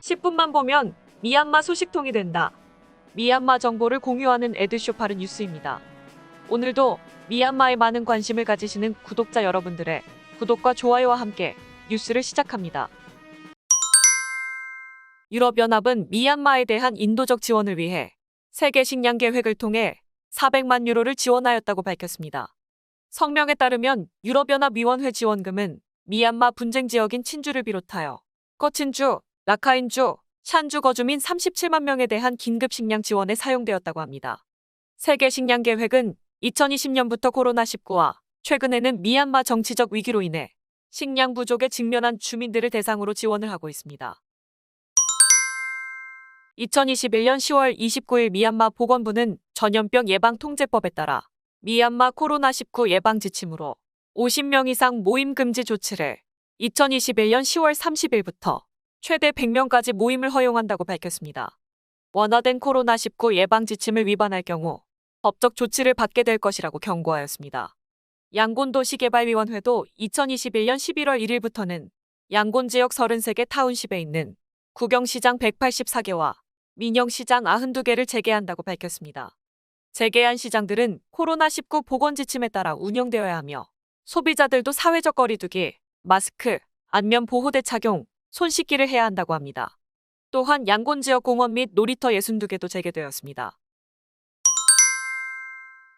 10분만 보면 미얀마 소식통이 된다. 미얀마 정보를 공유하는 에드쇼파르 뉴스입니다. 오늘도 미얀마에 많은 관심을 가지시는 구독자 여러분들의 구독과 좋아요와 함께 뉴스를 시작합니다. 유럽연합은 미얀마에 대한 인도적 지원을 위해 세계 식량 계획을 통해 400만 유로를 지원하였다고 밝혔습니다. 성명에 따르면 유럽연합위원회 지원금은 미얀마 분쟁 지역인 친주를 비롯하여 거친주, 라카인주, 샨주 거주민 37만 명에 대한 긴급 식량 지원에 사용되었다고 합니다. 세계 식량 계획은 2020년부터 코로나19와 최근에는 미얀마 정치적 위기로 인해 식량 부족에 직면한 주민들을 대상으로 지원을 하고 있습니다. 2021년 10월 29일 미얀마 보건부는 전염병 예방통제법에 따라 미얀마 코로나19 예방 지침으로 50명 이상 모임 금지 조치를 2021년 10월 30일부터 최대 100명까지 모임을 허용한다고 밝혔습니다. 완화된 코로나19 예방 지침을 위반할 경우 법적 조치를 받게 될 것이라고 경고하였습니다. 양곤도시개발위원회도 2021년 11월 1일부터는 양곤 지역 33개 타운십에 있는 구경시장 184개와 민영시장 92개를 재개한다고 밝혔습니다. 재개한 시장들은 코로나19 보건지침에 따라 운영되어야 하며 소비자들도 사회적 거리두기, 마스크, 안면 보호대 착용, 손 씻기를 해야 한다고 합니다. 또한 양곤 지역 공원 및 놀이터 62개도 재개되었습니다.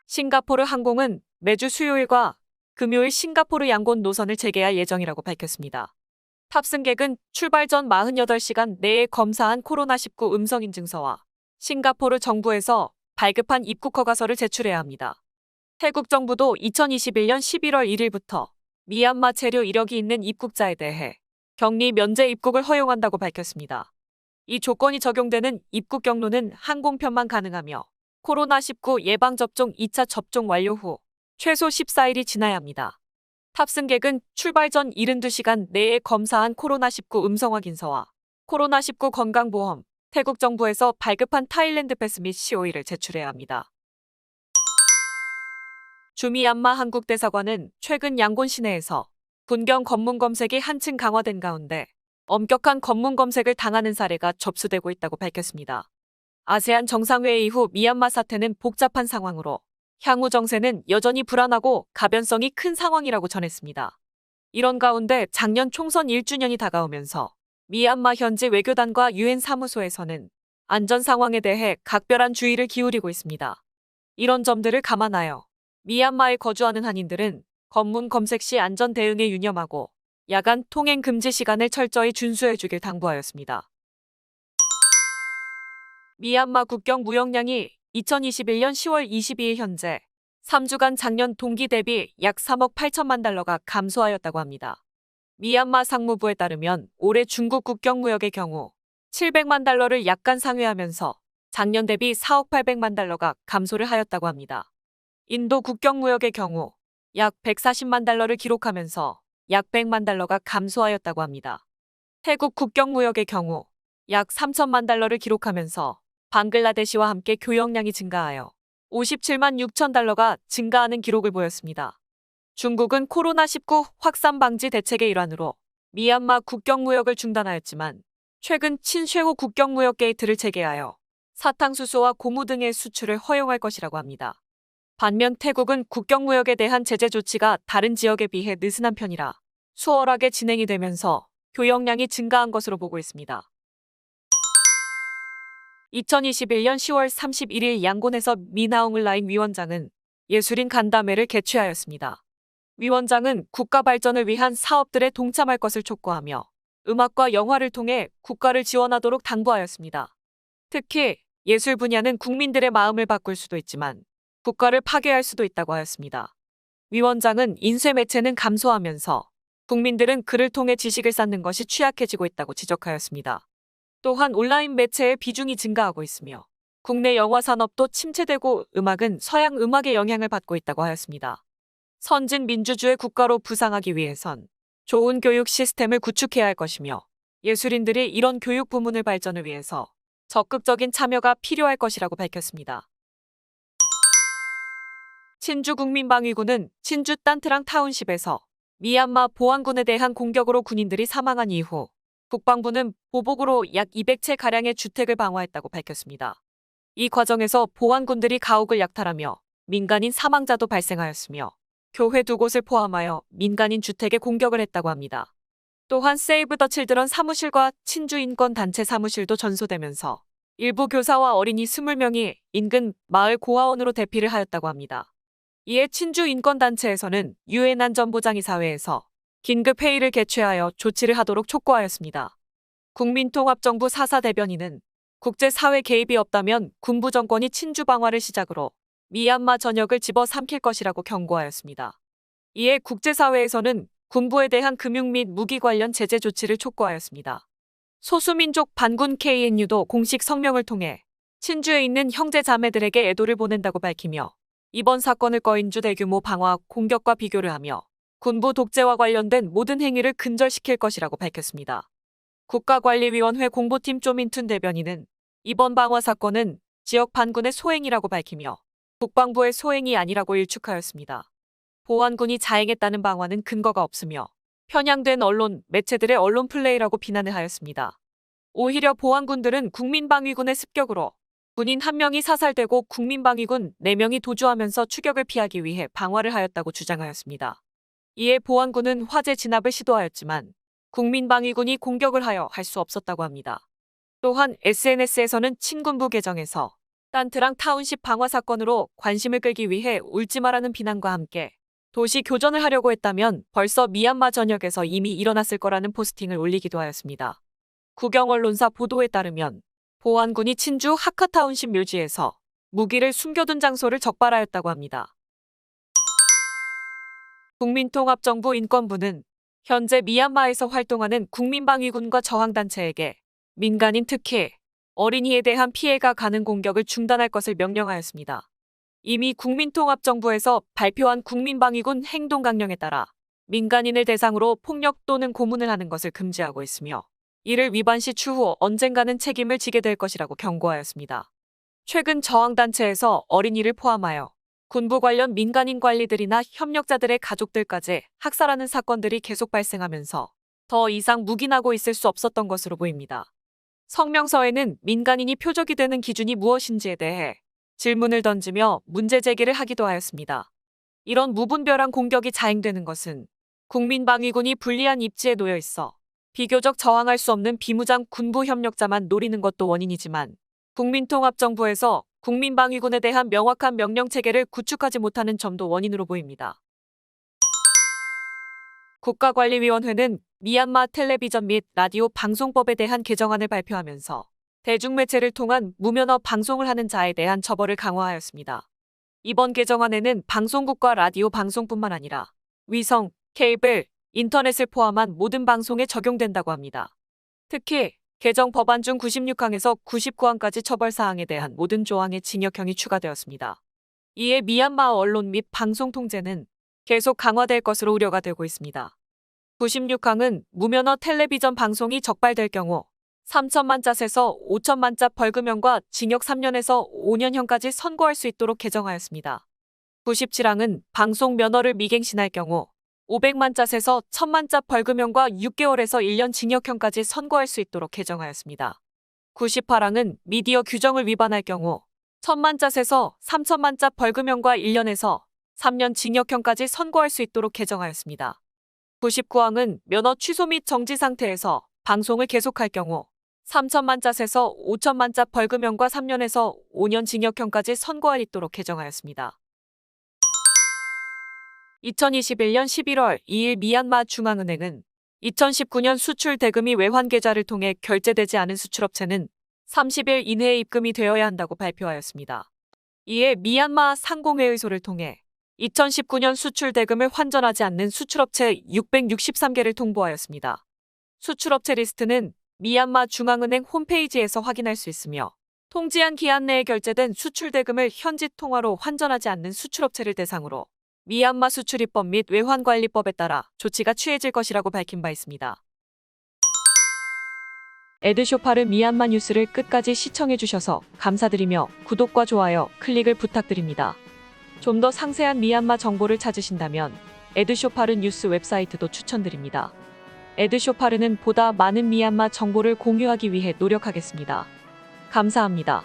싱가포르 항공은 매주 수요일과 금요일 싱가포르 양곤 노선을 재개할 예정이라고 밝혔습니다. 탑승객은 출발 전 48시간 내에 검사한 코로나19 음성 인증서와 싱가포르 정부에서 발급한 입국 허가서를 제출해야 합니다. 태국 정부도 2021년 11월 1일부터 미얀마 체류 이력이 있는 입국자에 대해 격리 면제 입국을 허용한다고 밝혔습니다. 이 조건이 적용되는 입국 경로는 항공편만 가능하며 코로나19 예방접종 2차 접종 완료 후 최소 14일이 지나야 합니다. 탑승객은 출발 전 72시간 내에 검사한 코로나19 음성 확인서와 코로나19 건강보험, 태국 정부에서 발급한 타일랜드 패스 및 COE를 제출해야 합니다. 주미얀마 한국대사관은 최근 양곤 시내에서 군경 검문 검색이 한층 강화된 가운데 엄격한 검문 검색을 당하는 사례가 접수되고 있다고 밝혔습니다. 아세안 정상회의 이후 미얀마 사태는 복잡한 상황으로 향후 정세는 여전히 불안하고 가변성이 큰 상황이라고 전했습니다. 이런 가운데 작년 총선 1주년이 다가오면서 미얀마 현지 외교단과 유엔 사무소에서는 안전 상황에 대해 각별한 주의를 기울이고 있습니다. 이런 점들을 감안하여 미얀마에 거주하는 한인들은 검문 검색 시 안전 대응에 유념하고 야간 통행 금지 시간을 철저히 준수해 주길 당부하였습니다. 미얀마 국경 무역량이 2021년 10월 22일 현재 3주간 작년 동기 대비 약 3억 8천만 달러가 감소하였다고 합니다. 미얀마 상무부에 따르면 올해 중국 국경 무역의 경우 700만 달러를 약간 상회하면서 작년 대비 4억 800만 달러가 감소를 하였다고 합니다. 인도 국경 무역의 경우 약 140만 달러를 기록하면서 약 100만 달러가 감소하였다고 합니다. 태국 국경 무역의 경우 약 3천만 달러를 기록하면서 방글라데시와 함께 교역량이 증가하여 57만 6천 달러가 증가하는 기록을 보였습니다. 중국은 코로나19 확산 방지 대책의 일환으로 미얀마 국경 무역을 중단하였지만 최근 친쉐호 국경 무역 게이트를 재개하여 사탕수수와 고무 등의 수출을 허용할 것이라고 합니다. 반면 태국은 국경 무역에 대한 제재 조치가 다른 지역에 비해 느슨한 편이라 수월하게 진행이 되면서 교역량이 증가한 것으로 보고 있습니다. 2021년 10월 31일 양곤에서 미나옹을라잉 위원장은 예술인 간담회를 개최하였습니다. 위원장은 국가 발전을 위한 사업들에 동참할 것을 촉구하며 음악과 영화를 통해 국가를 지원하도록 당부하였습니다. 특히 예술 분야는 국민들의 마음을 바꿀 수도 있지만 국가를 파괴할 수도 있다고 하였습니다. 위원장은 인쇄 매체는 감소하면서 국민들은 글을 통해 지식을 쌓는 것이 취약해지고 있다고 지적하였습니다. 또한 온라인 매체의 비중이 증가하고 있으며 국내 영화 산업도 침체되고 음악은 서양 음악의 영향을 받고 있다고 하였습니다. 선진 민주주의 국가로 부상하기 위해선 좋은 교육 시스템을 구축해야 할 것이며 예술인들이 이런 교육 부문을 발전을 위해서 적극적인 참여가 필요할 것이라고 밝혔습니다. 친주 국민방위군은 친주 딴트랑 타운십에서 미얀마 보안군에 대한 공격으로 군인들이 사망한 이후 국방부는 보복으로 약 200채가량의 주택을 방어했다고 밝혔습니다. 이 과정에서 보안군들이 가옥을 약탈하며 민간인 사망자도 발생하였으며 교회 2곳을 포함하여 민간인 주택에 공격을 했다고 합니다. 또한 세이브 더 칠드런 사무실과 친주 인권단체 사무실도 전소되면서 일부 교사와 어린이 20명이 인근 마을 고아원으로 대피를 하였다고 합니다. 이에 친주 인권단체에서는 유엔 안전보장이사회에서 긴급 회의를 개최하여 조치를 하도록 촉구하였습니다. 국민통합정부 사사 대변인은 국제사회 개입이 없다면 군부 정권이 친주 방화를 시작으로 미얀마 전역을 집어삼킬 것이라고 경고하였습니다. 이에 국제사회에서는 군부에 대한 금융 및 무기 관련 제재 조치를 촉구하였습니다. 소수민족 반군 KNU도 공식 성명을 통해 친주에 있는 형제 자매들에게 애도를 보낸다고 밝히며 이번 사건을 거인주 대규모 방화 공격과 비교를 하며 군부 독재와 관련된 모든 행위를 근절시킬 것이라고 밝혔습니다. 국가관리위원회 공보팀 조민툰 대변인은 이번 방화 사건은 지역 반군의 소행이라고 밝히며 국방부의 소행이 아니라고 일축하였습니다. 보안군이 자행했다는 방화는 근거가 없으며 편향된 언론, 매체들의 언론 플레이라고 비난을 하였습니다. 오히려 보안군들은 국민방위군의 습격으로 군인 1명이 사살되고 국민방위군 4명이 도주하면서 추격을 피하기 위해 방화를 하였다고 주장하였습니다. 이에 보안군은 화재 진압을 시도하였지만 국민방위군이 공격을 하여 할 수 없었다고 합니다. 또한 SNS에서는 친군부 계정에서 딴트랑 타운십 방화 사건으로 관심을 끌기 위해 울지마라는 비난과 함께 도시 교전을 하려고 했다면 벌써 미얀마 전역에서 이미 일어났을 거라는 포스팅을 올리기도 하였습니다. 국영 언론사 보도에 따르면 보안군이 친주 하카타운십 묘지에서 무기를 숨겨둔 장소를 적발하였다고 합니다. 국민통합정부 인권부는 현재 미얀마에서 활동하는 국민방위군과 저항단체에게 민간인 특히 어린이에 대한 피해가 가는 공격을 중단할 것을 명령하였습니다. 이미 국민통합정부에서 발표한 국민방위군 행동강령에 따라 민간인을 대상으로 폭력 또는 고문을 하는 것을 금지하고 있으며 이를 위반 시 추후 언젠가는 책임을 지게 될 것이라고 경고하였습니다. 최근 저항단체에서 어린이를 포함하여 군부 관련 민간인 관리들이나 협력자들의 가족들까지 학살하는 사건들이 계속 발생하면서 더 이상 묵인하고 있을 수 없었던 것으로 보입니다. 성명서에는 민간인이 표적이 되는 기준이 무엇인지에 대해 질문을 던지며 문제 제기를 하기도 하였습니다. 이런 무분별한 공격이 자행되는 것은 국민방위군이 불리한 입지에 놓여 있어 비교적 저항할 수 없는 비무장 군부 협력자만 노리는 것도 원인이지만 국민통합정부에서 국민방위군에 대한 명확한 명령체계를 구축하지 못하는 점도 원인으로 보입니다. 국가관리위원회는 미얀마 텔레비전 및 라디오 방송법에 대한 개정안을 발표하면서 대중매체를 통한 무면허 방송을 하는 자에 대한 처벌을 강화하였습니다. 이번 개정안에는 방송국과 라디오 방송뿐만 아니라 위성, 케이블, 인터넷을 포함한 모든 방송에 적용된다고 합니다. 특히 개정 법안 중 96항에서 99항까지 처벌사항에 대한 모든 조항에 징역형이 추가되었습니다. 이에 미얀마 언론 및 방송 통제는 계속 강화될 것으로 우려가 되고 있습니다. 96항은 무면허 텔레비전 방송이 적발될 경우 3천만 잣에서 5천만 잣 벌금형과 징역 3년에서 5년형까지 선고할 수 있도록 개정하였습니다. 97항은 방송 면허를 미갱신할 경우 500만 잣에서 1000만 잣 벌금형과 6개월에서 1년 징역형까지 선고할 수 있도록 개정하였습니다. 98항은 미디어 규정을 위반할 경우 1000만 잣에서 3000만 잣 벌금형과 1년에서 3년 징역형까지 선고할 수 있도록 개정하였습니다. 99항은 면허 취소 및 정지 상태에서 방송을 계속할 경우 3천만 잣에서 5천만 잣 벌금형과 3년에서 5년 징역형까지 선고할 있도록 개정하였습니다. 2021년 11월 2일 미얀마 중앙은행은 2019년 수출 대금이 외환 계좌를 통해 결제되지 않은 수출업체는 30일 이내에 입금이 되어야 한다고 발표하였습니다. 이에 미얀마 상공회의소를 통해 2019년 수출 대금을 환전하지 않는 수출업체 663개를 통보하였습니다. 수출업체 리스트는 미얀마 중앙은행 홈페이지에서 확인할 수 있으며 통지한 기한 내에 결제된 수출 대금을 현지 통화로 환전하지 않는 수출업체를 대상으로 미얀마 수출입법 및 외환관리법에 따라 조치가 취해질 것이라고 밝힌 바 있습니다. 에드쇼파르 미얀마 뉴스를 끝까지 시청해주셔서 감사드리며 구독과 좋아요, 클릭을 부탁드립니다. 좀 더 상세한 미얀마 정보를 찾으신다면 에드쇼파르 뉴스 웹사이트도 추천드립니다. 에드쇼파르는 보다 많은 미얀마 정보를 공유하기 위해 노력하겠습니다. 감사합니다.